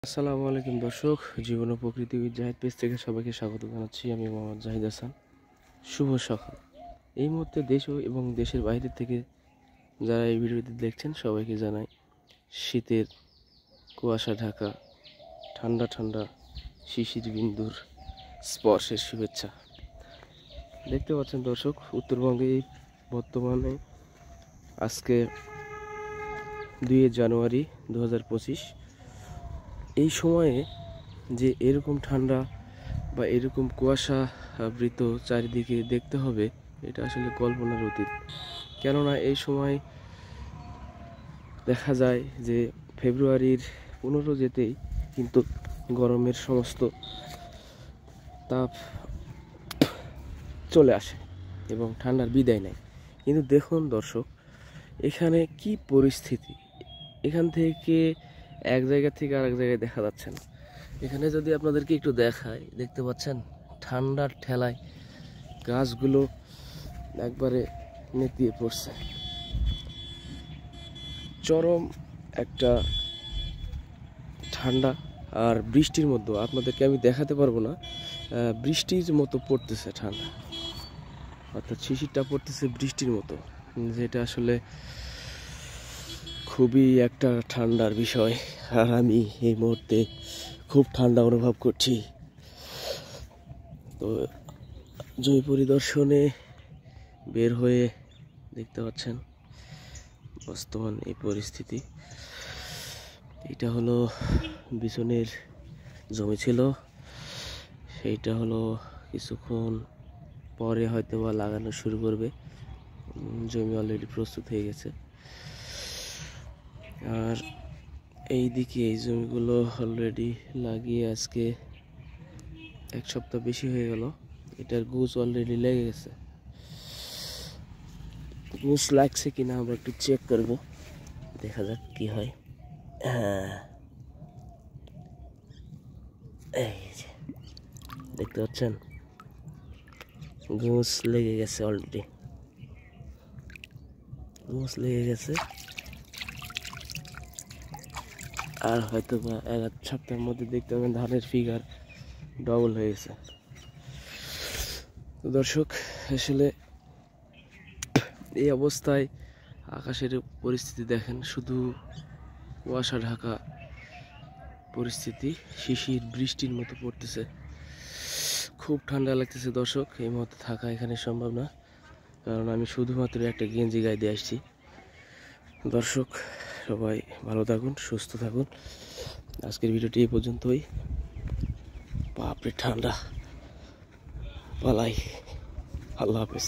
আসসালামু আলাইকুম দর্শক, জীবন ও প্রকৃতিবিদ জাহিদ পেজ থেকে সবাইকে স্বাগত জানাচ্ছি। আমি মোহাম্মদ জাহিদ হাসান। শুভ সকাল। এই মুহূর্তে দেশ এবং দেশের বাইরে থেকে যারা এই ভিডিওটি দেখছেন সবাইকে জানাই শীতের কুয়াশা ঢাকা ঠান্ডা ঠান্ডা শিশির বিন্দুর স্পর্শের শুভেচ্ছা। দেখতে পাচ্ছেন দর্শক, উত্তরবঙ্গে বর্তমানে আজকে 2 জানুয়ারি 2025। এই সময়ে যে এরকম ঠান্ডা বা এরকম কুয়াশা আবৃত চারিদিকে দেখতে হবে, এটা আসলে কল্পনার অতীত। কেননা এই সময় দেখা যায় যে ফেব্রুয়ারির 15 যেতেই কিন্তু গরমের সমস্ত তাপ চলে আসে এবং ঠান্ডার বিদায় নেয়। কিন্তু দেখুন দর্শক, এখানে কি পরিস্থিতি! এখান থেকে এক জায়গা থেকে আরেক জায়গায় দেখা যাচ্ছে না। এখানে যদি আপনাদেরকে একটু দেখায়, দেখতে পাচ্ছেন ঠান্ডার ঠেলায় গাছগুলো একবারে নেতিয়ে পড়ছে। চরম একটা ঠান্ডা আর বৃষ্টির মধ্যে আপনাদেরকে আমি দেখাতে পারবো না, বৃষ্টির মতো পড়তেছে ঠান্ডা, অর্থাৎ শিশিরটা পড়তেছে বৃষ্টির মতো, যেটা আসলে খুবই একটা ঠান্ডার বিষয়। আর আমি এই মুহূর্তে খুব ঠান্ডা অনুভব করছি। তো জমি পরিদর্শনে বের হয়ে দেখতে পাচ্ছেন বর্তমান এই পরিস্থিতি। এটা হলো বিছনের জমি ছিল, সেইটা হলো কিছুক্ষণ পরে হয়তো বা লাগানো শুরু করবে। জমি অলরেডি প্রস্তুত হয়ে গেছে। আর এই দিকে এই জমিগুলো অলরেডি লাগিয়ে আজকে 1 সপ্তাহ বেশি হয়ে গেল। এটার গুছ অলরেডি লেগে গেছে। গুছ লাগছে কিনা আমরা একটু চেক করব, দেখা যাক কি হয়। হ্যাঁ, এই যে দেখতে পাচ্ছেন গুছ লেগে গেছে, অলরেডি গুছ লেগে গেছে। আর হয়তো বা 1 সপ্তাহের মধ্যে দেখতে পাবেন ধানের ফিগার ডবল হয়ে গেছে। তো দর্শক, আসলে এই অবস্থায় আকাশের পরিস্থিতি দেখেন, শুধু কুয়াশা ঢাকা পরিস্থিতি, শিশির বৃষ্টির মতো পড়তেছে। খুব ঠান্ডা লাগতেছে দর্শক। এই মুহূর্তে থাকা এখানে সম্ভব না, কারণ আমি শুধুমাত্র একটা গেঞ্জি গায়ে দিয়ে আসছি। দর্শক সবাই ভালো থাকুন, সুস্থ থাকুন। আজকের ভিডিওটি এই পর্যন্তই। বাপরে ঠান্ডা, পালাই। আল্লাহ হাফেজ।